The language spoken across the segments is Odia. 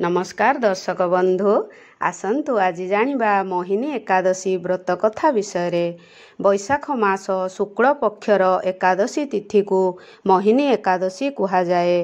नमस्कार दर्शक बंधु आसंतु आज जानिबा मोहिनी एकादशी व्रत कथा विषय रे। बैशाख मास शुक्ल पक्षर एकादशी तिथि को मोहिनी एकादशी कहा जाए।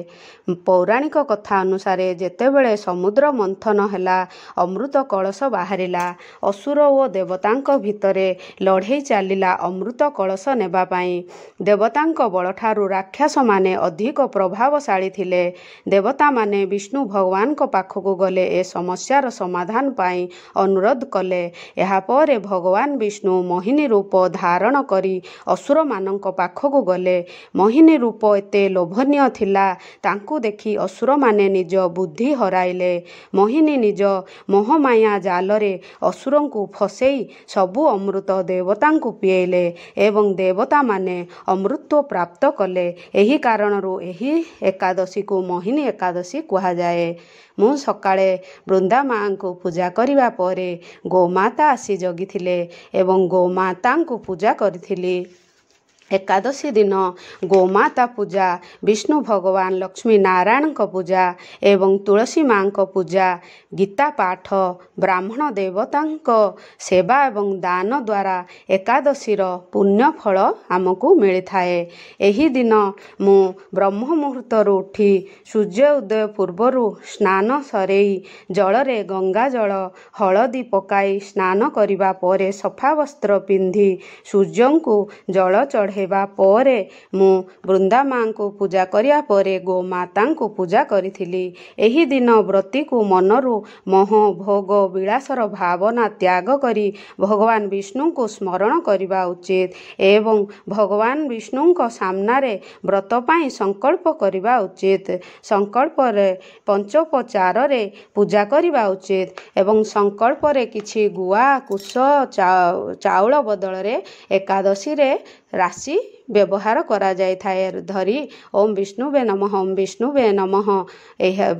पौराणिक कथा अनुसार जेतेबेले समुद्र मंथन हैला अमृत कलश बाहरिला असुर ओ देवतांक भितरे लड़ाई चलिला अमृत कलश नेबा पाई। देवतांक बलठारु राक्षस माने अधिक प्रभावशाली थिले। देवता माने विष्णु भगवान को पाखकु गले ए समस्यार समाधान पाई अनुरोध कले। एहा परे भगवान विष्णु मोहिनी रूप धारण करी असुर मानक पाखकु गले। मोहिनी रूप एते लोभनीय थिला तांकु देखि असुर माने निज बुद्धि हराइले। मोहिनी निज मोहमाया जालरे असुरंकु फसेई सबु अमृत देवतांकु पिएले एवं देवता माने अमृत प्राप्त कले। एही कारणरू एही एकादशी को मोहिनी एकादशी कहा जाए। मु सकाळे बृंदा माँ को पूजा करिवा परे गोमाता आसी जगिथिले एवं गोमाता को पूजा करिथिली। एकादशी दिन गोमाता पूजा विष्णु भगवान लक्ष्मी नारायण को पूजा एवं तुलसी माँ को पूजा गीता पाठ ब्राह्मण देवता सेवा एवं दान द्वारा एकादशी पुण्य फल आमको मिली थाए। एही दिन मु ब्रह्म मुहूर्त उठी सूर्य उदय पूर्वर स्नान सरेई जलरे गंगा जल हलदी पकाई स्नान करिबा परे सफा वस्त्र पिंधि सूर्य को जल चढ़ेबा परे मु बृंदा माँ को पूजा करिया परे गोमाता को पूजा करिथिली। एही दिन व्रती को मनरु मोह भोग विलासर भावना त्याग करी भगवान विष्णु को स्मरण करिबा उचित एवं भगवान विष्णु को सामने व्रत पाई संकल्प करिबा उचित। संकल्प रे पंचोपचार रे पूजा करिबा उचित एवं संकल्प रे किछि गुआ कुश चाउल बदल रे एकादशी रे राशि व्यवहार करा जाय थाए। धरी ओम विष्णुवे नमः ओम विष्णुवे नमः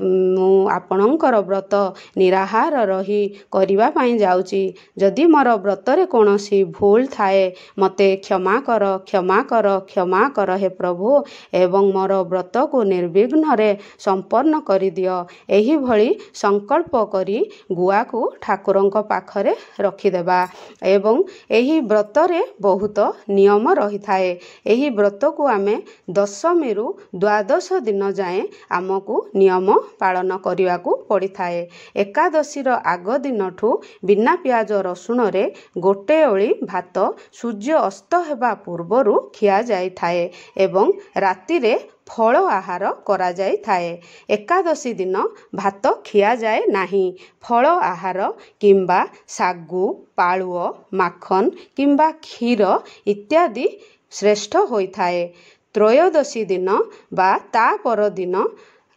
मु आपणकर व्रत निराहार रही करिबा पाई जाउची। जदि मोर व्रत रे कोनोसी भूल थाए मते क्षमा कर क्षमा कर क्षमा कर हे प्रभु एवं मोर व्रत को निर्विघ्न रे संपन्न करि दियो। एही भली संकल्प करी गुआ को ठाकुरंक पाखरे रखी देबा एवं एही व्रत रे बहुत नियम रही थाए। एही व्रत को आमे दशमी रु द्वादश दिन जाए आमको नियम पालन करिवा को पड़ी थाए। एकादशी आग दिन ठू बिना प्याज रसुण रे गोटे ओली भात सूर्य अस्त हेबा पूर्वरु खिया जाय थाए एवं राति रे फल आहार करा जाय थाए। एकादशी दिन भात खिया जाए नाही। फल आहार किंबा सागु पालुओ माखन किंबा क्षीर इत्यादि श्रेष्ठ होई थाए। त्रयोदशी दिन बा ता पर दिन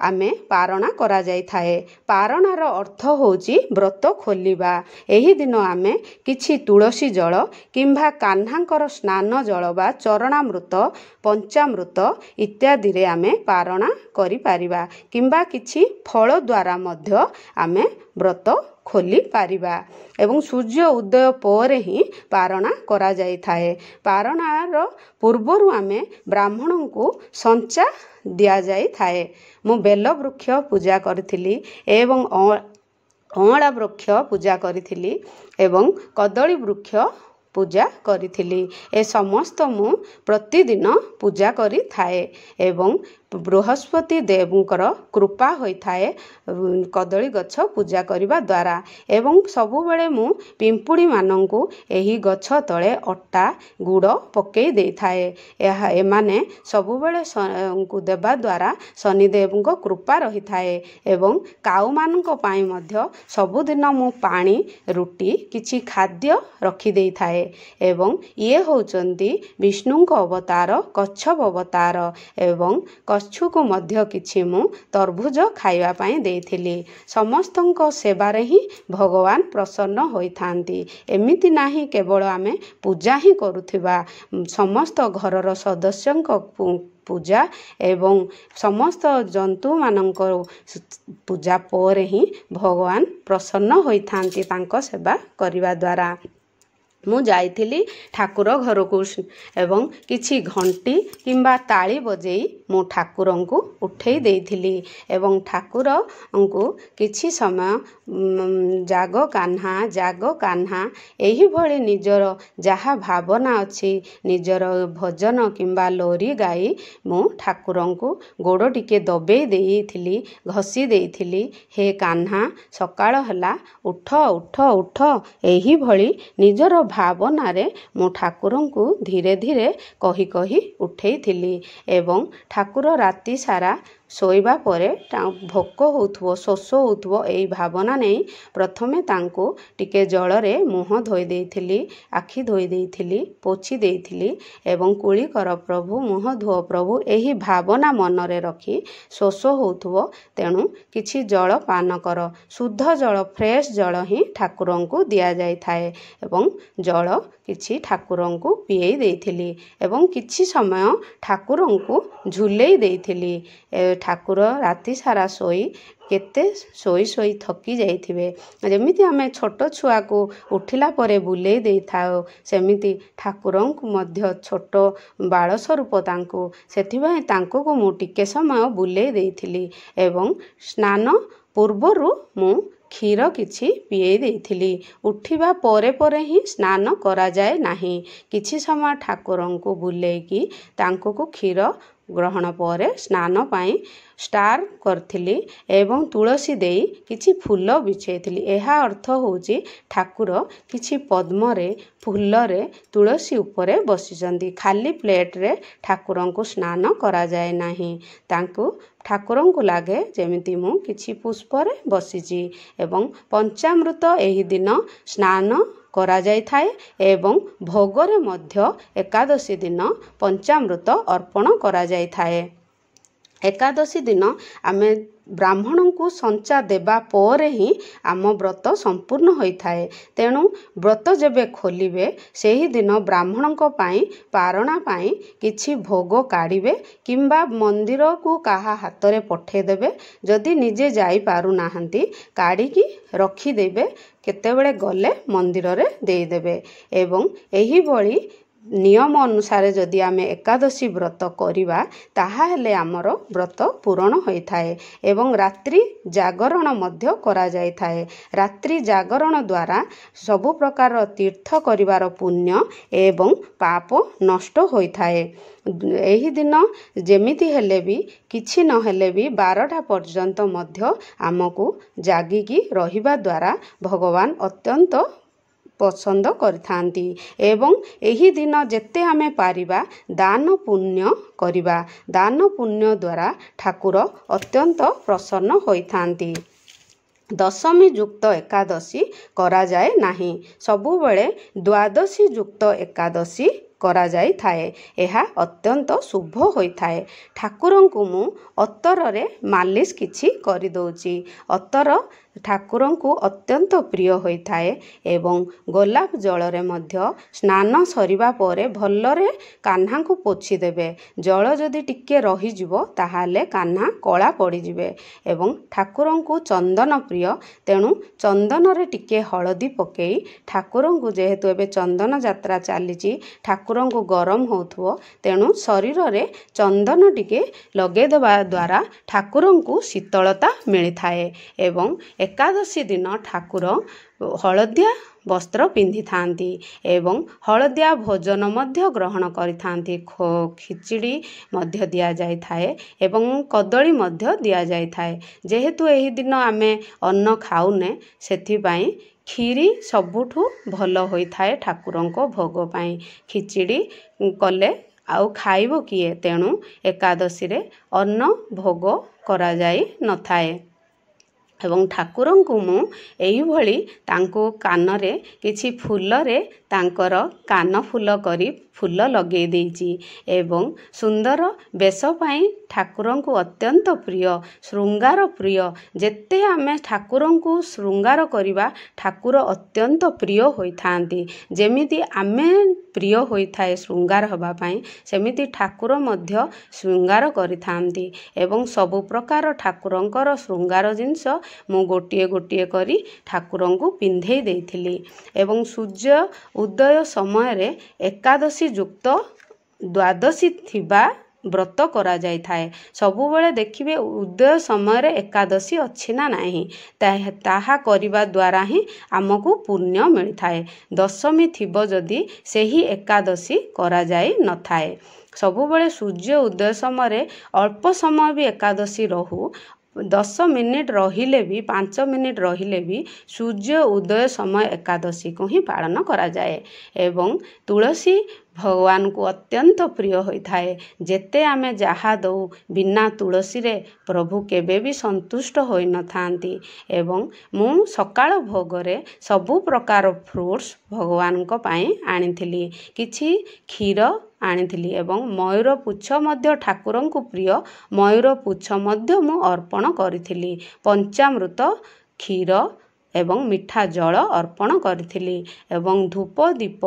आमे पारणा करा जाय थाए। पारणार अर्थ होची व्रत खोलिबा। एही दिन आमे किछि तुलसी जल किंबा कान्हांकर स्नान जल बा चरणामृत पंचामृत इत्यादि रे आमे पारणा करि पारिबा किंबा किछि फल द्वारा मध्य आमे व्रत खोली पारिबा एवं सूर्य उदय पर ही पारणा करा जाय थाए। पारणार पूर्वरु आमे ब्राह्मण को संचा दिया जाय थाए। मु बेल वृक्ष पूजा करथिली एवं अँला वृक्ष पूजा करथिली एवं कदली वृक्ष पूजा करिथिली। ए समस्त मु प्रतिदिन पूजा करि थाए एवं बृहस्पति देवंकर कृपा होई थाए कदली गछ पूजा करिबा द्वारा एवं सबु बेले मु पिंपुड़ी मानंकु एही गछ तळे अट्टा गुड़ पकेई देई थाए। एहा एमाने सबु बेले को देबा द्वारा शनिदेवंक कृपा रही थाए एवं काउ मानंक पाई मध्य सबुदिन मु पानी रुटी किछि खाद्य रखी देई थाए एवं ये होचंती विष्णुंक अवतार कच्छप अवतार एवं कच्छु को मध्य किछि मु तरभुज खाइबा पाई देइथिली। समस्तंक सेवा रे ही भगवान प्रसन्न होई थांती। एमिति नाही केवल आमे पूजा ही करूथिबा समस्त घरर सदस्यंक पूजा एवं समस्त जंतु मानक पूजा पर ही भगवान प्रसन्न होई थांती तांको सेवा करिवा द्वारा। ମୁଁ ଯାଇଥିଲି ଠାକୁର ଘରକୁ ଏବଂ କିଛି ଘଣ୍ଟି କିମ୍ବା ତାଳି ବଜେଇ ମୁଁ ଠାକୁରଙ୍କୁ ଉଠେଇ ଦେଇଥିଲି ଏବଂ ଠାକୁରଙ୍କୁ କିଛି ସମୟ ଜାଗ କାହ୍ନା ଏହିଭଳି ନିଜର ଯାହା ଭାବନା ଅଛି ନିଜର ଭଜନ କିମ୍ବା ଲୋରି ଗାଇ ମୁଁ ଠାକୁରଙ୍କୁ ଗୋଡ଼ ଟିକେ ଦବେଇ ଦେଇଥିଲି, ଘଷି ଦେଇଥିଲି। ହେ କାହ୍ନା, ସକାଳ ହେଲା, ଉଠ ଉଠ ଉଠ। ଏହିଭଳି ନିଜର ଭାବନାରେ ମୁଁ ଠାକୁରଙ୍କୁ ଧୀରେ ଧୀରେ କହି କହି ଉଠେଇଥିଲି ଏବଂ ଠାକୁର ରାତି ସାରା ଶୋଇବା ପରେ ଭୋକ ହେଉଥିବ, ଶୋଷ ହେଉଥିବ, ଏହି ଭାବନା ନେଇ ପ୍ରଥମେ ତାଙ୍କୁ ଟିକେ ଜଳରେ ମୁହଁ ଧୋଇ ଦେଇଥିଲି, ଆଖି ଧୋଇ ଦେଇଥିଲି, ପୋଛି ଦେଇଥିଲି ଏବଂ କୁଳି କର ପ୍ରଭୁ, ମୁହଁ ଧୁଅ ପ୍ରଭୁ, ଏହି ଭାବନା ମନରେ ରଖି ଶୋଷ ହେଉଥିବ ତେଣୁ କିଛି ଜଳ ପାନ କର। ଶୁଦ୍ଧ ଜଳ, ଫ୍ରେଶ୍ ଜଳ ହିଁ ଠାକୁରଙ୍କୁ ଦିଆଯାଇଥାଏ ଏବଂ ଜଳ କିଛି ଠାକୁରଙ୍କୁ ପିଏଇ ଦେଇଥିଲି ଏବଂ କିଛି ସମୟ ଠାକୁରଙ୍କୁ ଝୁଲେଇ ଦେଇଥିଲି। ଠାକୁର ରାତି ସାରା ଶୋଇ କେତେ ଶୋଇ ଥକି ଯାଇଥିବେ। ଯେମିତି ଆମେ ଛୋଟ ଛୁଆକୁ ଉଠିଲା ପରେ ବୁଲେଇ ଦେଇଥାଉ ସେମିତି ଠାକୁରଙ୍କୁ ମଧ୍ୟ ଛୋଟ ବାଳ ସ୍ୱରୂପ ତାଙ୍କୁ, ସେଥିପାଇଁ ତାଙ୍କୁ ମୁଁ ଟିକେ ସମୟ ବୁଲେଇ ଦେଇଥିଲି ଏବଂ ସ୍ନାନ ପୂର୍ବରୁ ମୁଁ କ୍ଷୀର କିଛି ପିଏଇ ଦେଇଥିଲି। ଉଠିବା ପରେ ହିଁ ସ୍ନାନ କରାଯାଏ ନାହିଁ। କିଛି ସମୟ ଠାକୁରଙ୍କୁ ବୁଲେଇକି ତାଙ୍କୁ କ୍ଷୀର ଗ୍ରହଣ ପରେ ସ୍ନାନ ପାଇଁ ଷ୍ଟାର୍ଟ କରିଥିଲି ଏବଂ ତୁଳସୀ ଦେଇ କିଛି ଫୁଲ ବିଛେଇଥିଲି। ଏହା ଅର୍ଥ ହେଉଛି ଠାକୁର କିଛି ପଦ୍ମରେ, ଫୁଲରେ ତୁଳସୀ ଉପରେ ବସିଛନ୍ତି। ଖାଲି ପ୍ଲେଟରେ ଠାକୁରଙ୍କୁ ସ୍ନାନ କରାଯାଏ ନାହିଁ। ଠାକୁରଙ୍କୁ ଲାଗେ ଯେମିତି ମୁଁ କିଛି ପୁଷ୍ପରେ ବସିଛି ଏବଂ ପଞ୍ଚାମୃତ ଏହି ଦିନ ସ୍ନାନ କରାଯାଇଥାଏ ଏବଂ ଭୋଗରେ ମଧ୍ୟ ଏକାଦଶୀ ଦିନ ପଞ୍ଚାମୃତ ଅର୍ପଣ କରାଯାଇଥାଏ। ଏକାଦଶୀ ଦିନ ଆମେ ବ୍ରାହ୍ମଣଙ୍କୁ ସଞ୍ଚା ଦେବା ପରେ ହିଁ ଆମ ବ୍ରତ ସମ୍ପୂର୍ଣ୍ଣ ହୋଇଥାଏ। ତେଣୁ ବ୍ରତ ଯେବେ ଖୋଲିବେ ସେହିଦିନ ବ୍ରାହ୍ମଣଙ୍କ ପାଇଁ ପାରଣା ପାଇଁ କିଛି ଭୋଗ କାଢ଼ିବେ କିମ୍ବା ମନ୍ଦିରକୁ କାହା ହାତରେ ପଠାଇଦେବେ। ଯଦି ନିଜେ ଯାଇପାରୁନାହାନ୍ତି କାଢ଼ିକି ରଖିଦେବେ, କେତେବେଳେ ଗଲେ ମନ୍ଦିରରେ ଦେଇଦେବେ ଏବଂ ଏହିଭଳି ନିୟମ ଅନୁସାରେ ଯଦି ଆମେ ଏକାଦଶୀ ବ୍ରତ କରିବା ତାହେଲେ ଆମର ବ୍ରତ ପୂରଣ ହୋଇଥାଏ ଏବଂ ରାତ୍ରି ଜାଗରଣ ମଧ୍ୟ କରାଯାଇଥାଏ। ରାତ୍ରି ଜାଗରଣ ଦ୍ୱାରା ସବୁ ପ୍ରକାର ତୀର୍ଥ କରିବାର ପୁଣ୍ୟ ଏବଂ ପାପ ନଷ୍ଟ ହୋଇଥାଏ। ଏହି ଦିନ ଯେମିତି ହେଲେ ବି କିଛି ନହେଲେ ବି 12ଟା ପର୍ଯ୍ୟନ୍ତ ମଧ୍ୟ ଆମକୁ ଜାଗିକି ରହିବା ଦ୍ୱାରା ଭଗବାନ ଅତ୍ୟନ୍ତ ପସନ୍ଦ କରିଥାନ୍ତି ଏବଂ ଏହି ଦିନ ଯେତେ ଆମେ ପାରିବା ଦାନ ପୁଣ୍ୟ କରିବା। ଦାନ ପୁଣ୍ୟ ଦ୍ୱାରା ଠାକୁର ଅତ୍ୟନ୍ତ ପ୍ରସନ୍ନ ହୋଇଥାନ୍ତି। ଦଶମୀ ଯୁକ୍ତ ଏକାଦଶୀ କରାଯାଏ ନାହିଁ। ସବୁବେଳେ ଦ୍ୱାଦଶୀ ଯୁକ୍ତ ଏକାଦଶୀ କରାଯାଇଥାଏ। ଏହା ଅତ୍ୟନ୍ତ ଶୁଭ ହୋଇଥାଏ। ଠାକୁରଙ୍କୁ ମୁଁ ଅତରରେ ମାଲିସ କିଛି କରିଦେଉଛି। ଅତର ଠାକୁରଙ୍କୁ ଅତ୍ୟନ୍ତ ପ୍ରିୟ ହୋଇଥାଏ ଏବଂ ଗୋଲାପ ଜଳରେ ମଧ୍ୟ ସ୍ନାନ ସରିବା ପରେ ଭଲରେ କାହ୍ନାଙ୍କୁ ପୋଛି ଦେବେ। ଜଳ ଯଦି ଟିକେ ରହିଯିବ ତାହେଲେ କାହ୍ନା କଳା ପଡ଼ିଯିବେ ଏବଂ ଠାକୁରଙ୍କୁ ଚନ୍ଦନ ପ୍ରିୟ ତେଣୁ ଚନ୍ଦନରେ ଟିକେ ହଳଦୀ ପକେଇ ଠାକୁରଙ୍କୁ, ଯେହେତୁ ଏବେ ଚନ୍ଦନ ଯାତ୍ରା ଚାଲିଛି, ଠାକୁରଙ୍କୁ ଗରମ ହେଉଥିବ ତେଣୁ ଶରୀରରେ ଚନ୍ଦନ ଟିକେ ଲଗେଇଦେବା ଦ୍ୱାରା ଠାକୁରଙ୍କୁ ଶୀତଳତା ମିଳିଥାଏ ଏବଂ ଏକାଦଶୀ ଦିନ ଠାକୁର ହଳଦିଆ ବସ୍ତ୍ର ପିନ୍ଧିଥାନ୍ତି ଏବଂ ହଳଦିଆ ଭୋଜନ ମଧ୍ୟ ଗ୍ରହଣ କରିଥାନ୍ତି। ଖିଚିଡ଼ି ମଧ୍ୟ ଦିଆଯାଇଥାଏ ଏବଂ କଦଳୀ ମଧ୍ୟ ଦିଆଯାଇଥାଏ। ଯେହେତୁ ଏହି ଦିନ ଆମେ ଅନ୍ନ ଖାଉନେ ସେଥିପାଇଁ କ୍ଷୀରି ସବୁଠୁ ଭଲ ହୋଇଥାଏ ଠାକୁରଙ୍କ ଭୋଗ ପାଇଁ। ଖିଚିଡ଼ି କଲେ ଆଉ ଖାଇବ କିଏ? ତେଣୁ ଏକାଦଶୀରେ ଅନ୍ନ ଭୋଗ କରାଯାଇ ନଥାଏ ଏବଂ ଠାକୁରଙ୍କୁ ମୁଁ ଏଇଭଳି ତାଙ୍କୁ କାନରେ କିଛି ଫୁଲରେ ତାଙ୍କର କାନ ଫୁଲ କରି ଫୁଲ ଲଗେଇ ଦେଇଛି ଏବଂ ସୁନ୍ଦର ବେଶ ପାଇଁ ଠାକୁରଙ୍କୁ ଅତ୍ୟନ୍ତ ପ୍ରିୟ, ଶୃଙ୍ଗାର ପ୍ରିୟ। ଯେତେ ଆମେ ଠାକୁରଙ୍କୁ ଶୃଙ୍ଗାର କରିବା ଠାକୁର ଅତ୍ୟନ୍ତ ପ୍ରିୟ ହୋଇଥାନ୍ତି। ଯେମିତି ଆମେ ପ୍ରିୟ ହୋଇଥାଏ ଶୃଙ୍ଗାର ହେବା ପାଇଁ, ସେମିତି ଠାକୁର ମଧ୍ୟ ଶୃଙ୍ଗାର କରିଥାନ୍ତି। ଏବଂ ସବୁ ପ୍ରକାର ଠାକୁରଙ୍କର ଶୃଙ୍ଗାର ଜିନିଷ ମୁଁ ଗୋଟିଏ ଗୋଟିଏ କରି ଠାକୁରଙ୍କୁ ପିନ୍ଧେଇ ଦେଇଥିଲି। ଏବଂ ସୂର୍ଯ୍ୟ ଉଦୟ ସମୟରେ ଏକାଦଶୀ ଯୁକ୍ତ ଦ୍ୱାଦଶୀ ଥିବା ବ୍ରତ କରାଯାଇଥାଏ। ସବୁବେଳେ ଦେଖିବେ ଉଦୟ ସମୟରେ ଏକାଦଶୀ ଅଛି ନା ନାହିଁ, ତାହା କରିବା ଦ୍ୱାରା ହିଁ ଆମକୁ ପୁଣ୍ୟ ମିଳିଥାଏ। ଦଶମୀ ଥିବ ଯଦି ସେହି ଏକାଦଶୀ କରାଯାଇ ନଥାଏ। ସବୁବେଳେ ସୂର୍ଯ୍ୟ ଉଦୟ ସମୟରେ ଅଳ୍ପ ସମୟ ବି ଏକାଦଶୀ ରହୁ, 10 ମିନିଟ୍ ରହିଲେ ବି 5 ମିନିଟ୍ ରହିଲେ ବି ସୂର୍ଯ୍ୟ ଉଦୟ ସମୟ ଏକାଦଶୀକୁ ହିଁ ପାଳନ କରାଯାଏ। ଏବଂ ତୁଳସୀ ଭଗବାନଙ୍କୁ ଅତ୍ୟନ୍ତ ପ୍ରିୟ ହୋଇଥାଏ। ଯେତେ ଆମେ ଯାହା ଦଉ ବିନା ତୁଳସୀରେ ପ୍ରଭୁ କେବେ ବି ସନ୍ତୁଷ୍ଟ ହୋଇନଥାନ୍ତି। ଏବଂ ମୁଁ ସକାଳ ଭୋଗରେ ସବୁ ପ୍ରକାର ଫ୍ରୁଟ୍ସ ଭଗବାନଙ୍କ ପାଇଁ ଆଣିଥିଲି, କିଛି କ୍ଷୀର ଆଣିଥିଲି ଏବଂ ମୟୂର ପୁଚ୍ଛ ମଧ୍ୟ ଠାକୁରଙ୍କୁ ପ୍ରିୟ, ମୟୂର ପୁଚ୍ଛ ମଧ୍ୟ ମୁଁ ଅର୍ପଣ କରିଥିଲି। ପଞ୍ଚାମୃତ, କ୍ଷୀର ଏବଂ ମିଠା ଜଳ ଅର୍ପଣ କରିଥିଲି। ଏବଂ ଧୂପ ଦୀପ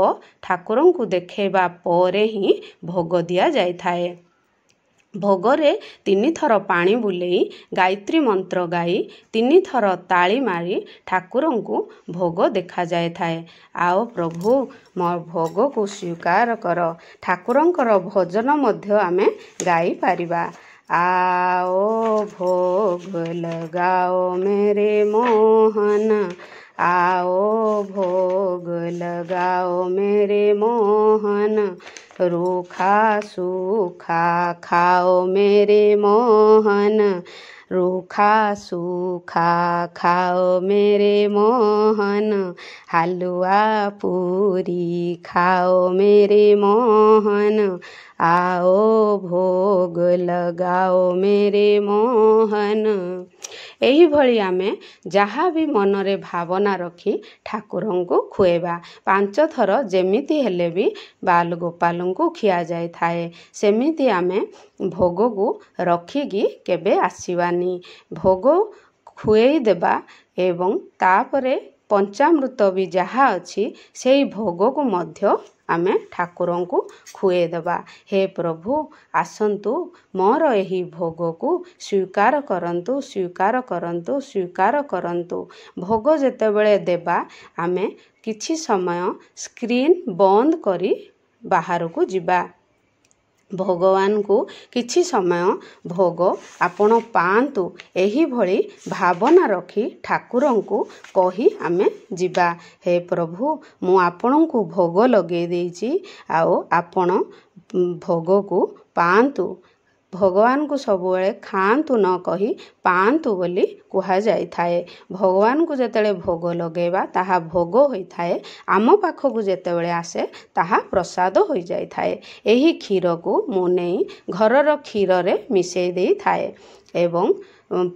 ଠାକୁରଙ୍କୁ ଦେଖାଇବା ପରେ ହିଁ ଭୋଗ ଦିଆଯାଇଥାଏ। ଭୋଗରେ 3 ଥର ପାଣି ବୁଲେଇ ଗାୟତ୍ରୀ ମନ୍ତ୍ର ଗାଇ 3 ଥର ତାଳି ମାରି ଠାକୁରଙ୍କୁ ଭୋଗ ଦେଖାଯାଇଥାଏ। ଆଉ ପ୍ରଭୁ ମୋ ଭୋଗକୁ ସ୍ୱୀକାର କର। ଠାକୁରଙ୍କର ଭଜନ ମଧ୍ୟ ଆମେ ଗାଇପାରିବା। आओ भोग लगाओ मेरे मोहन, आओ भोग लगाओ मेरे मोहन, रूखा सूखा खाओ मेरे मोहन, रूखा सूखा खाओ मेरे मोहन, हलवा पूरी खाओ मेरे मोहन, आओ भोग लगाओ मेरे मोहन। ଏହିଭଳି ଆମେ ଯାହା ବି ମନରେ ଭାବନା ରଖି ଠାକୁରଙ୍କୁ ଖୁଏଇବା। 5 ଥର ଯେମିତି ହେଲେ ବି ବାଲଗୋପାଲଙ୍କୁ ଖିଆଯାଇଥାଏ। ସେମିତି ଆମେ ଭୋଗକୁ ରଖିକି କେବେ ଆସିବାନି। ଭୋଗ ଖୁଏଇ ଦେବା ଏବଂ ତାପରେ ପଞ୍ଚାମୃତ ବି ଯାହା ଅଛି ସେଇ ଭୋଗକୁ ମଧ୍ୟ ଆମେ ଠାକୁରଙ୍କୁ ଖୁଏଇଦେବା। ହେ ପ୍ରଭୁ ଆସନ୍ତୁ, ମୋର ଏହି ଭୋଗକୁ ସ୍ୱୀକାର କରନ୍ତୁ, ସ୍ୱୀକାର କରନ୍ତୁ, ସ୍ୱୀକାର କରନ୍ତୁ। ଭୋଗ ଯେତେବେଳେ ଦେବା ଆମେ କିଛି ସମୟ ସ୍କ୍ରିନ୍ ବନ୍ଦ କରି ବାହାରକୁ ଯିବା। ଭଗବାନଙ୍କୁ କିଛି ସମୟ ଭୋଗ ଆପଣ ପାଆନ୍ତୁ, ଏହିଭଳି ଭାବନା ରଖି ଠାକୁରଙ୍କୁ କହି ଆମେ ଯିବା। ହେ ପ୍ରଭୁ ମୁଁ ଆପଣଙ୍କୁ ଭୋଗ ଲଗେଇ ଦେଇଛି, ଆଉ ଆପଣ ଭୋଗକୁ ପାଆନ୍ତୁ। ଭଗବାନଙ୍କୁ ସବୁବେଳେ ଖାଆନ୍ତୁ ନ କହି ପାଆନ୍ତୁ ବୋଲି କୁହାଯାଇଥାଏ। ଭଗବାନଙ୍କୁ ଯେତେବେଳେ ଭୋଗ ଲଗେଇବା ତାହା ଭୋଗ ହୋଇଥାଏ, ଆମ ପାଖକୁ ଯେତେବେଳେ ଆସେ ତାହା ପ୍ରସାଦ ହୋଇଯାଇଥାଏ। ଏହି କ୍ଷୀରକୁ ମୁଁ ନେଇ ଘରର କ୍ଷୀରରେ ମିଶାଇ ଦେଇଥାଏ ଏବଂ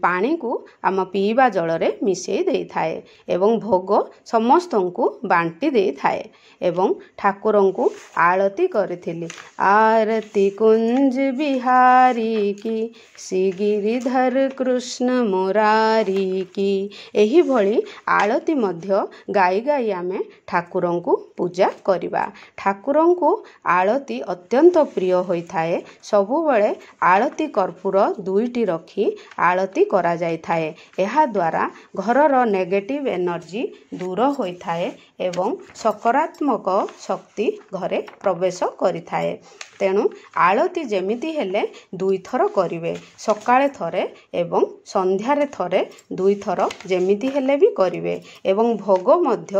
ପାଣିକୁ ଆମ ପିଇବା ଜଳରେ ମିଶାଇ ଦେଇଥାଏ ଏବଂ ଭୋଗ ସମସ୍ତଙ୍କୁ ବାଣ୍ଟି ଦେଇଥାଏ। ଏବଂ ଠାକୁରଙ୍କୁ ଆଳତି କରିଥିଲି। आरती कुंज बिहारी की, श्री गिरिधर कृष्ण मुरारी की। ଏହିଭଳି ଆଳତି ମଧ୍ୟ ଗାଇ ଗାଇ ଆମେ ଠାକୁରଙ୍କୁ ପୂଜା କରିବା। ଠାକୁରଙ୍କୁ ଆଳତି ଅତ୍ୟନ୍ତ ପ୍ରିୟ ହୋଇଥାଏ। ସବୁବେଳେ ଆଳତି କର୍ପୂର 2ଟି ରଖି ଆଳତି କରାଯାଇଥାଏ। ଏହାଦ୍ୱାରା ଘରର ନେଗେଟିଭ୍ ଏନର୍ଜି ଦୂର ହୋଇଥାଏ ଏବଂ ସକାରାତ୍ମକ ଶକ୍ତି ଘରେ ପ୍ରବେଶ କରିଥାଏ। ତେଣୁ ଆଳତି ଯେମିତି ହେଲେ 2 ଥର କରିବେ, ସକାଳେ ଥରେ ଏବଂ ସନ୍ଧ୍ୟାରେ ଥରେ, 2 ଥର ଯେମିତି ହେଲେ ବି କରିବେ। ଏବଂ ଭୋଗ ମଧ୍ୟ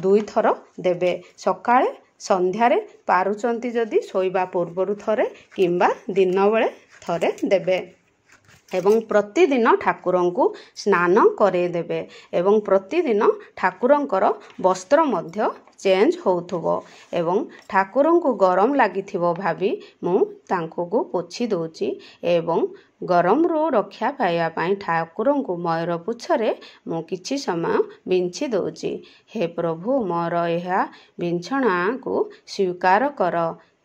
2 ଥର ଦେବେ, ସକାଳେ ସନ୍ଧ୍ୟାରେ, ପାରୁଛନ୍ତି ଯଦି ଶୋଇବା ପୂର୍ବରୁ ଥରେ କିମ୍ବା ଦିନବେଳେ ଥରେ ଦେବେ। ଏବଂ ପ୍ରତିଦିନ ଠାକୁରଙ୍କୁ ସ୍ନାନ କରେଇଦେବେ ଏବଂ ପ୍ରତିଦିନ ଠାକୁରଙ୍କର ବସ୍ତ୍ର ମଧ୍ୟ ଚେଞ୍ଜ ହେଉଥିବ ଏବଂ ଠାକୁରଙ୍କୁ ଗରମ ଲାଗିଥିବ ଭାବି ମୁଁ ତାଙ୍କୁ ପୋଛି ଦେଉଛି ଏବଂ ଗରମରୁ ରକ୍ଷା ପାଇବା ପାଇଁ ଠାକୁରଙ୍କୁ ମୟୂର ପୁଚ୍ଛରେ ମୁଁ କିଛି ସମୟ ବିଞ୍ଚି ଦେଉଛି। ହେ ପ୍ରଭୁ ମୋର ଏହା ବିଞ୍ଚଣାକୁ ସ୍ୱୀକାର କର।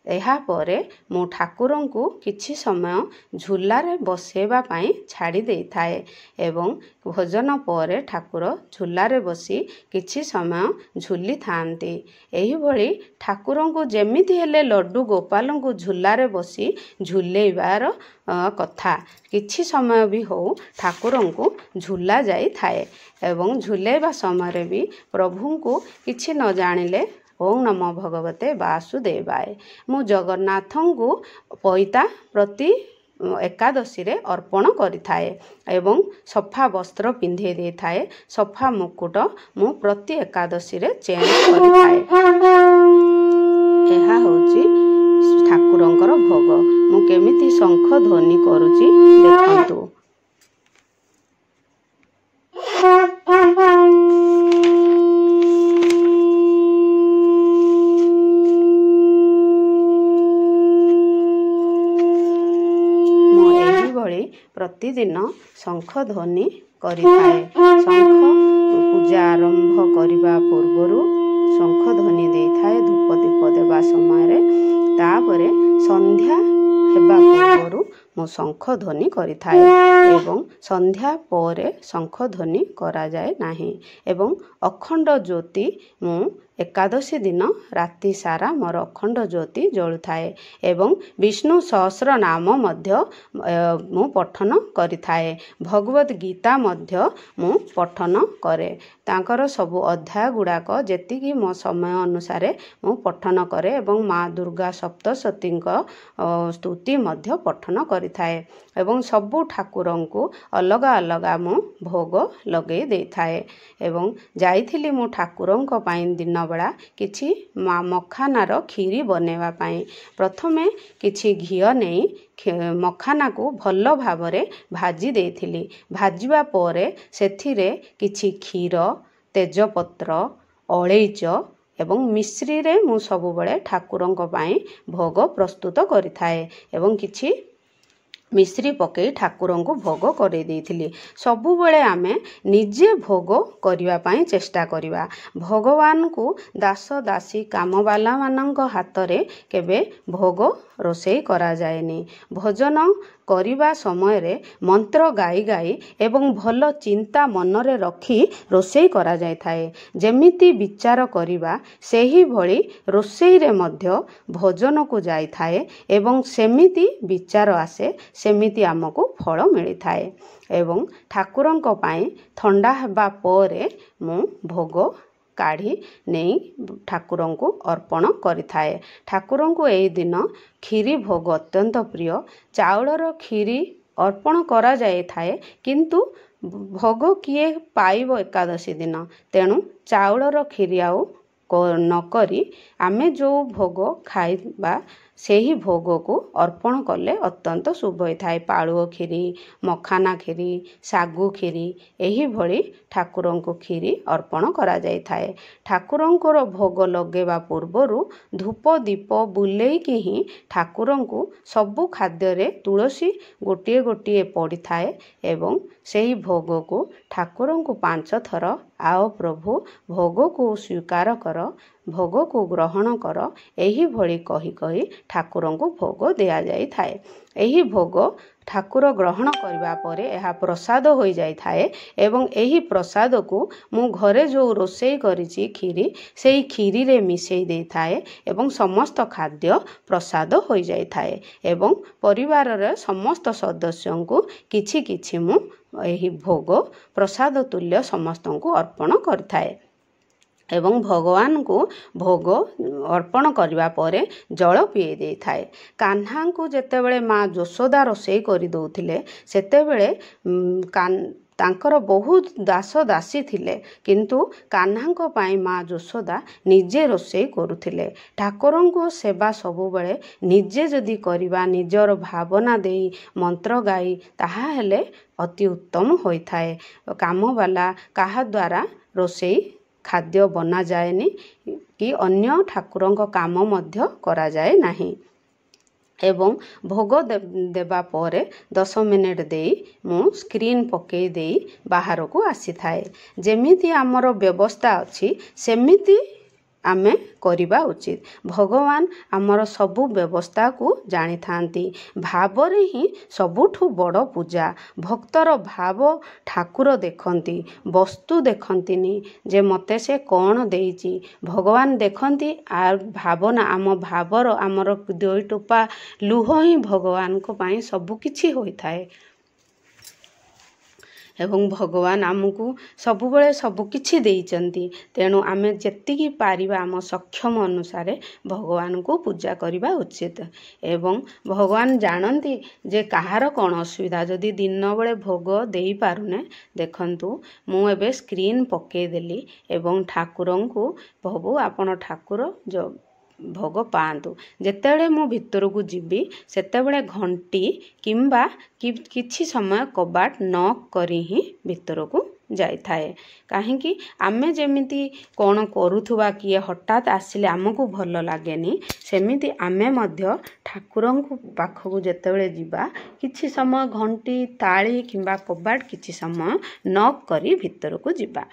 एहापरे मु ठाकुरंकु किछि समय झुलारे बसेबा पाई छाड़ी देइथाए एवं भोजन पर ठाकुर झुलारे बसी किछि समय झुली थांती। एही भଳି ठाकुरंकु जेमिति हेले लड्डू गोपालंकु झुलारे बसी झुलेइबार कथा किछि समय भी हो ठाकुरंकु झुला जाई थाए एवं झुलेबा समय भी प्रभुंकु किछि न जानिले ओम नमो भगवते वासुदेवाय मु जगन्नाथंकु पैता प्रति एकादशी रे अर्पण करिथाए एवं सफा वस्त्र पिंधे दे थाए सफा मुकुट मु प्रति एकादशी रे चेंज करिथाए। एहा होची ठाकुरंकर भोग मु केमिति शंख ध्वनि करूची देखंतु। प्रतिदिन शंख ध्वनि करिथाए। शंख पूजा आरंभ करिबा पूर्वरु शंख ध्वनि देइथाए धूप दीप देबा समय तापरे संध्या हेबा पूर्वरु मु शंख ध्वनि करिथाए एवं संध्या परे शंख ध्वनि करा जाए नाही एवं अखंड ज्योति मु एकादशी दिन राति सारा मोर अखंड ज्योति जलुथाए एवं विष्णु सहस्र नाम मध्य मु पठन करिथाए भगवत गीता मध्य मु पठन करे तांकर सब अध्याय गुड़ाक जेतिकी मो समय अनुसार मु पठन करे एवं माँ दुर्गा सप्तशती स्तुति मध्य पठन करिथाए एवं सबु ठाकुरंकु अलगा अलगा मु भोग लगे देइथाए एवं जाइथिली मु ठाकुरंक पाई दिन बेला किछि मखानार खीरी बनेवा पाई प्रथमे किछि घियो नहीं मखाना को भल भावरे भाजी देइथिली भाजिबा परे सेथिरे किछि क्षीर तेजपत्र अलैच एवं मिश्री रे मु सब बेले ठाकुरंक पाई भोग प्रस्तुत करिथाए एवं किछि मिश्री पकई ठाकुरंकु भोग करे देइथिली सबु बेले आमे निजे भोग करिवा पाई चेष्टा करिवा भगवान को दास दासी कामवाला मानंक हातरे केबे भोग रोषेई करा जाएनी भजन करिबा समय रे मंत्र गाई गाई एवं भल चिंता मनरे रखी रोषेई करा जाय थाए जेमिति विचार करिबा सेही भली रोषेई रे मध्य भजन को जाय थाए एवं सेमिति विचार आसे सेमिति आमको फल मिली थाए एवं ठाकुरंक पाई ठंडा हेबा परे मु भोग काढ़ी नहीं ठाकुरंकु अर्पण करिथाए ठाकुरंकु एई दिन खीरी भोग अत्यंत प्रिय चाउलर खीरी अर्पण करा जाय थाए किंतु भोग किए पाइब एकादशी दिन तेणु चाउलर खीरी आउ नकरी आमे जो भोग खाइबा सेही भोग को अर्पण कले अत्यंत शुभ होता है पालुओ खीरी मखाना खीरी सागु खीरी एही भली ठाकुरंको खीरी अर्पण करा जाय थाए ठाकुरंकोर भोग लगेबा पूर्वरु धूप दीप बुलेइकी ही ठाकुरंको सबु खाद्य रे तुलसी गोटिए गोटिए पड़ी थाए एवं सेही भोग को ठाकुरंको 5 थर आओ प्रभु भोग को स्वीकार कर भोग को ग्रहण कर एही भली कही कही ठाकुरंको भोग दिया जाय थाए एही भोग ठाकुर ग्रहण करबा परे एहा प्रसाद होई जाय थाए एवं एही प्रसाद को मु घरे जो रोषेई करिछि खीरी सेही खीरी रे मिसेई दे थाए एवं समस्त खाद्य प्रसाद होई जाय थाए एवं परिवार रे समस्त सदस्यों को किछि किछि मु एही भोग प्रसाद तुल्य समस्त को अर्पण करथाए एवं भगवान को भोग अर्पण करबा परे जल पिए दे थाए कान्हा को जेतेबेले माँ यशोदा रोषेई करि दउथिले सेतेबेले तांकर बहुत दास दासी थिले किंतु कान्हा पाई माँ यशोदा निजे रोषेई करुथिले ठाकुरंको सेवा सबु बेले निजे जदि करिबा निजर भावना देई मंत्र गाई ताहा हेले अति उत्तम होई थाए काम वाला काहा द्वारा रोषेई खाद्य बना जाएनी कि अन्य ठाकुरंको काम मध्य करा जाए नाही एवं भोग देबा परे 10 मिनिट देई मु स्क्रीन पके देई बाहर को आसी थाए जेमिति हमर व्यवस्था अछि सेमिति ଆମେ କରିବା ଉଚିତ। ଭଗବାନ ଆମର ସବୁ ବ୍ୟବସ୍ଥାକୁ ଜାଣିଥାନ୍ତି। ଭାବରେ ହିଁ ସବୁଠୁ ବଡ଼ ପୂଜା। ଭକ୍ତର ଭାବ ଠାକୁର ଦେଖନ୍ତି, ବସ୍ତୁ ଦେଖନ୍ତିନି ଯେ ମୋତେ ସେ କ'ଣ ଦେଇଛି। ଭଗବାନ ଦେଖନ୍ତି ଭାବନା। ଆମ ଭାବର ଆମର 2 ଟୋପା ଲୁହ ହିଁ ଭଗବାନଙ୍କ ପାଇଁ ସବୁକିଛି ହୋଇଥାଏ। ଏବଂ ଭଗବାନ ଆମକୁ ସବୁବେଳେ ସବୁକିଛି ଦେଇଛନ୍ତି। ତେଣୁ ଆମେ ଯେତିକି ପାରିବା ଆମ ସକ୍ଷମ ଅନୁସାରେ ଭଗବାନଙ୍କୁ ପୂଜା କରିବା ଉଚିତ। ଏବଂ ଭଗବାନ ଜାଣନ୍ତି ଯେ କାହାର କ'ଣ ଅସୁବିଧା। ଯଦି ଦିନ ବେଳେ ଭୋଗ ଦେଇପାରୁନେ, ଦେଖନ୍ତୁ ମୁଁ ଏବେ ସ୍କ୍ରିନ୍ ପକେଇଦେଲି ଏବଂ ଠାକୁରଙ୍କୁ ପ୍ରଭୁ ଆପଣ ଠାକୁର ଭୋଗ ପାଆନ୍ତୁ। ଯେତେବେଳେ ମୁଁ ଭିତରକୁ ଯିବି ସେତେବେଳେ ଘଣ୍ଟି କିମ୍ବା କିଛି ସମୟ କବାଟ ନକ୍ କରି ହିଁ ଭିତରକୁ ଯାଇଥାଏ। କାହିଁକି ଆମେ ଯେମିତି କ'ଣ କରୁଥିବା କିଏ ହଠାତ୍ ଆସିଲେ ଆମକୁ ଭଲ ଲାଗେନି, ସେମିତି ଆମେ ମଧ୍ୟ ଠାକୁରଙ୍କ ପାଖକୁ ଯେତେବେଳେ ଯିବା କିଛି ସମୟ ଘଣ୍ଟି ତାଳି କିମ୍ବା କବାଟ କିଛି ସମୟ ନକ୍ କରି ଭିତରକୁ ଯିବା।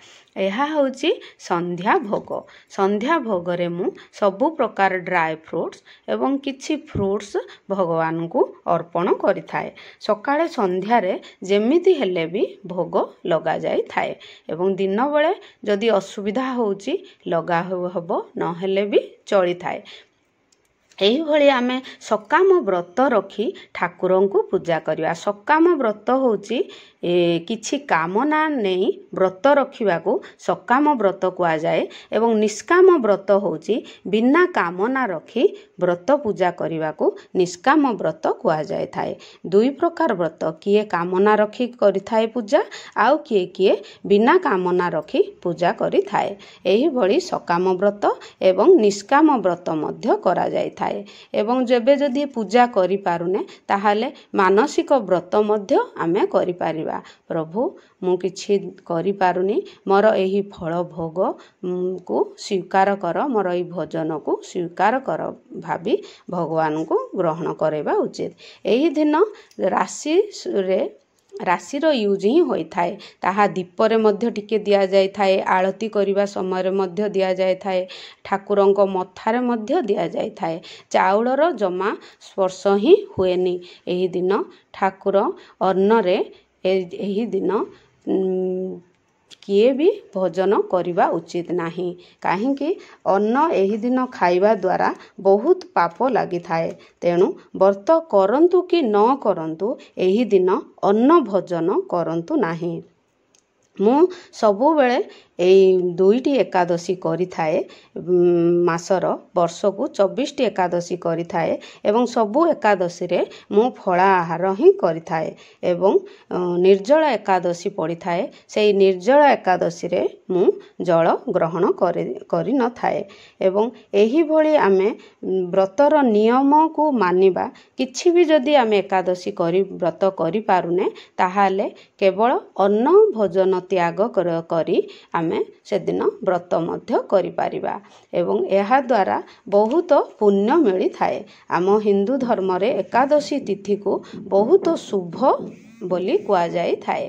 ଏହା ହେଉଛି ସନ୍ଧ୍ୟା ଭୋଗ। ସନ୍ଧ୍ୟା ଭୋଗରେ ମୁଁ ସବୁ ପ୍ରକାର ଡ୍ରାଏ ଫ୍ରୁଟ୍ସ ଏବଂ କିଛି ଫ୍ରୁଟ୍ସ ଭଗବାନଙ୍କୁ ଅର୍ପଣ କରିଥାଏ। ସକାଳେ ସନ୍ଧ୍ୟାରେ ଯେମିତି ହେଲେ ବି ଭୋଗ ଲଗାଯାଇଥାଏ ଏବଂ ଦିନବେଳେ ଯଦି ଅସୁବିଧା ହେଉଛି ଲଗା ହେବ, ନହେଲେ ବି ଚଳିଥାଏ। ଏହିଭଳି ଆମେ ସକାମ ବ୍ରତ ରଖି ଠାକୁରଙ୍କୁ ପୂଜା କରିବା। ସକାମ ବ୍ରତ ହେଉଛି କିଛି କାମନା ନେଇ ବ୍ରତ ରଖିବାକୁ ସକାମ ବ୍ରତ କୁହାଯାଏ ଏବଂ ନିଷ୍କାମ ବ୍ରତ ହେଉଛି ବିନା କାମନା ରଖି ବ୍ରତ ପୂଜା କରିବାକୁ ନିଷ୍କାମ ବ୍ରତ କୁହାଯାଇଥାଏ। 2 ପ୍ରକାର ବ୍ରତ, କିଏ କାମନା ରଖି କରିଥାଏ ପୂଜା, ଆଉ କିଏ ବିନା କାମନା ରଖି ପୂଜା କରିଥାଏ। ଏହିଭଳି ସକାମ ବ୍ରତ ଏବଂ ନିଷ୍କାମ ବ୍ରତ ମଧ୍ୟ କରାଯାଇଥାଏ। ଏବଂ ଯେବେ ଯଦି ପୂଜା କରିପାରୁନେ ତାହେଲେ ମାନସିକ ବ୍ରତ ମଧ୍ୟ ଆମେ କରିପାରିବା। ପ୍ରଭୁ ମୁଁ କିଛି କରିପାରୁନି, ମୋର ଏହି ଫଳ ଭୋଗକୁ ସ୍ୱୀକାର କର, ମୋର ଏହି ଭୋଜନକୁ ସ୍ୱୀକାର କର ଭାବି ଭଗବାନଙ୍କୁ ଗ୍ରହଣ କରିବା ଉଚିତ। ଏହି ଦିନ ରାଶିର ୟୁଜ୍ ହିଁ ହୋଇଥାଏ। ତାହା ଦୀପରେ ମଧ୍ୟ ଟିକେ ଦିଆଯାଇଥାଏ, ଆଳତି କରିବା ସମୟରେ ମଧ୍ୟ ଦିଆଯାଇଥାଏ, ଠାକୁରଙ୍କ ମଥାରେ ମଧ୍ୟ ଦିଆଯାଇଥାଏ। ଚାଉଳର ଜମା ସ୍ପର୍ଶ ହିଁ ହୁଏନି ଏହି ଦିନ। ଠାକୁର ଅନ୍ନରେ ଏହି ଦିନ କିଏ ବି ଭୋଜନ କରିବା ଉଚିତ ନାହିଁ। କାହିଁକି? ଅନ୍ନ ଏହି ଦିନ ଖାଇବା ଦ୍ୱାରା ବହୁତ ପାପ ଲାଗିଥାଏ। ତେଣୁ ବ୍ରତ କରନ୍ତୁ କି ନ କରନ୍ତୁ ଏହି ଦିନ ଅନ୍ନ ଭୋଜନ କରନ୍ତୁ ନାହିଁ। ମୁଁ ସବୁବେଳେ ଏଇ 2ଟି ଏକାଦଶୀ କରିଥାଏ। ମାସର ବର୍ଷକୁ 24ଟି ଏକାଦଶୀ କରିଥାଏ ଏବଂ ସବୁ ଏକାଦଶୀରେ ମୁଁ ଫଳାହାର ହିଁ କରିଥାଏ ଏବଂ ନିର୍ଜଳ ଏକାଦଶୀ ପଡ଼ିଥାଏ। ସେଇ ନିର୍ଜଳ ଏକାଦଶୀରେ ମୁଁ ଜଳ ଗ୍ରହଣ କରିନଥାଏ। ଏବଂ ଏହିଭଳି ଆମେ ବ୍ରତର ନିୟମକୁ ମାନିବା। କିଛି ବି ଯଦି ଆମେ ଏକାଦଶୀ ବ୍ରତ କରିପାରୁନେ ତାହେଲେ କେବଳ ଅନ୍ନ ଭୋଜନ ତ୍ୟାଗ କରି ଆମେ ସେଦିନ ବ୍ରତ ମଧ୍ୟ କରିପାରିବା ଏବଂ ଏହାଦ୍ୱାରା ବହୁତ ପୁଣ୍ୟ ମିଳିଥାଏ। ଆମ ହିନ୍ଦୁ ଧର୍ମରେ ଏକାଦଶୀ ତିଥିକୁ ବହୁତ ଶୁଭ ବୋଲି କୁହାଯାଇଥାଏ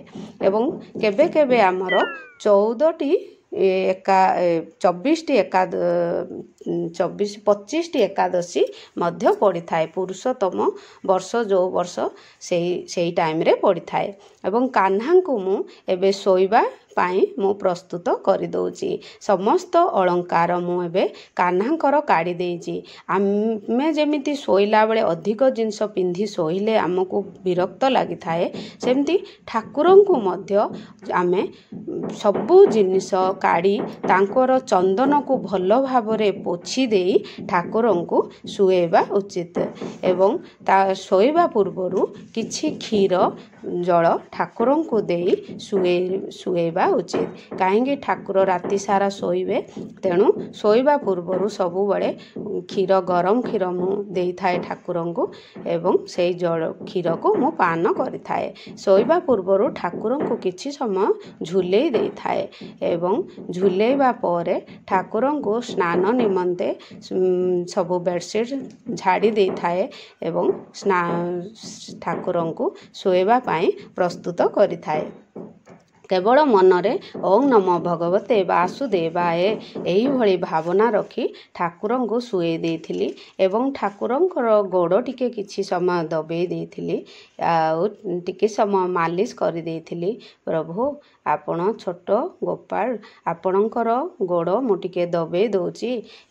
ଏବଂ କେବେ କେବେ ଆମର 25ଟି ଏକାଦଶୀ ମଧ୍ୟ ପଡ଼ିଥାଏ। ପୁରୁଷୋତ୍ତମ ବର୍ଷ ଯେଉଁ ବର୍ଷ ସେଇ ଟାଇମ୍ରେ ପଡ଼ିଥାଏ। ଏବଂ କାହ୍ନାଙ୍କୁ ମୁଁ ଏବେ ଶୋଇବା ପାଇଁ ମୁଁ ପ୍ରସ୍ତୁତ କରିଦେଉଛି। ସମସ୍ତ ଅଳଙ୍କାର ମୁଁ ଏବେ କାହ୍ନାଙ୍କର କାଢ଼ି ଦେଇଛି। ଆମେ ଯେମିତି ଶୋଇଲା ବେଳେ ଅଧିକ ଜିନିଷ ପିନ୍ଧି ଶୋଇଲେ ଆମକୁ ବିରକ୍ତ ଲାଗିଥାଏ, ସେମିତି ଠାକୁରଙ୍କୁ ମଧ୍ୟ ଆମେ ସବୁ ଜିନିଷ କାଢ଼ି ତାଙ୍କର ଚନ୍ଦନକୁ ଭଲ ଭାବରେ ପୋଛି ଦେଇ ଠାକୁରଙ୍କୁ ଶୁଆଇବା ଉଚିତ ଏବଂ ଶୋଇବା ପୂର୍ବରୁ କିଛି କ୍ଷୀର ଜଳ ଠାକୁରଙ୍କୁ ଦେଇ ଶୁଆଇବା ଉଚିତ। କାହିଁକି? ଠାକୁର ରାତି ସାରା ଶୋଇବେ, ତେଣୁ ଶୋଇବା ପୂର୍ବରୁ ସବୁବେଳେ ଗରମ କ୍ଷୀର ମୁଁ ଦେଇଥାଏ ଠାକୁରଙ୍କୁ ଏବଂ ସେଇ କ୍ଷୀରକୁ ମୁଁ ପାନ କରିଥାଏ। ଶୋଇବା ପୂର୍ବରୁ ଠାକୁରଙ୍କୁ କିଛି ସମୟ ଝୁଲେଇ ଦେଇଥାଏ ଏବଂ ଝୁଲେଇବା ପରେ ଠାକୁରଙ୍କୁ ସ୍ନାନ ନିମନ୍ତେ ସବୁ ବେଡ଼ସିଟ୍ ଝାଡ଼ି ଦେଇଥାଏ ଏବଂ ଠାକୁରଙ୍କୁ ଶୋଇବା ପାଇଁ ପ୍ରସ୍ତୁତ କରିଥାଏ। କେବଳ ମନରେ ଓಂ ନମୋ ଭଗବତେ ବାସୁଦେବାୟ ଏହିଭଳି ଭାବନା ରଖି ଠାକୁରଙ୍କୁ ଶୁଏଇ ଦେଇଥିଲି ଏବଂ ଠାକୁରଙ୍କର ଗୋଡ଼ ଟିକେ କିଛି ସମୟ ଦବେଇ ଦେଇଥିଲି ଆଉ ଟିକେ ସମୟ ମାଲିସ କରିଦେଇଥିଲି। ପ୍ରଭୁ ଆପଣ ଛୋଟ ଗୋପାଳ ଆପଣଙ୍କର ଗୋଡ଼ ମୁଁ ଟିକେ ଦବେଇ ଦେଉଛି।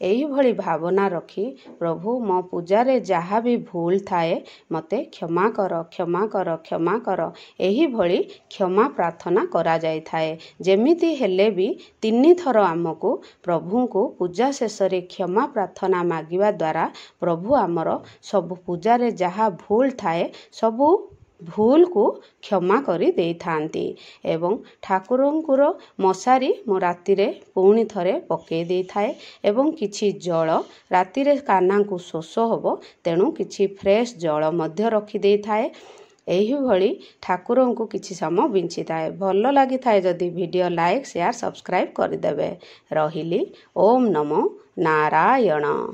ଏହିଭଳି ଭାବନା ରଖି ପ୍ରଭୁ ମୋ ପୂଜାରେ ଯାହା ବି ଭୁଲ ଥାଏ ମୋତେ କ୍ଷମା କର କ୍ଷମା କର କ୍ଷମା କର ଏହିଭଳି କ୍ଷମା ପ୍ରାର୍ଥନା କରାଯାଇଥାଏ। ଯେମିତି ହେଲେ ବି 3 ଥର ଆମକୁ ପ୍ରଭୁଙ୍କୁ ପୂଜା ଶେଷରେ କ୍ଷମା ପ୍ରାର୍ଥନା ମାଗିବା ଦ୍ୱାରା ପ୍ରଭୁ ଆମର ସବୁ ପୂଜାରେ ଯାହା ଭୁଲ ଥାଏ ସବୁ ଭୁଲକୁ କ୍ଷମା କରି ଦେଇଥାନ୍ତି ଏବଂ ଠାକୁରଙ୍କର ମଶାରୀ ମୁଁ ରାତିରେ ପୁଣି ଥରେ ପକାଇ ଦେଇଥାଏ ଏବଂ କିଛି ଜଳ ରାତିରେ କାହ୍ନାଙ୍କୁ ଶୋଷ ହେବ ତେଣୁ କିଛି ଫ୍ରେଶ୍ ଜଳ ମଧ୍ୟ ରଖିଦେଇଥାଏ। ଏହିଭଳି ଠାକୁରଙ୍କୁ କିଛି ସମୟ ବିଞ୍ଚିଥାଏ। ଭଲ ଲାଗିଥାଏ ଯଦି ଭିଡ଼ିଓ ଲାଇକ୍ ସେୟାର ସବସ୍କ୍ରାଇବ୍ କରିଦେବେ। ରହିଲି ଓମ୍ ନମୋ ନାରାୟଣ।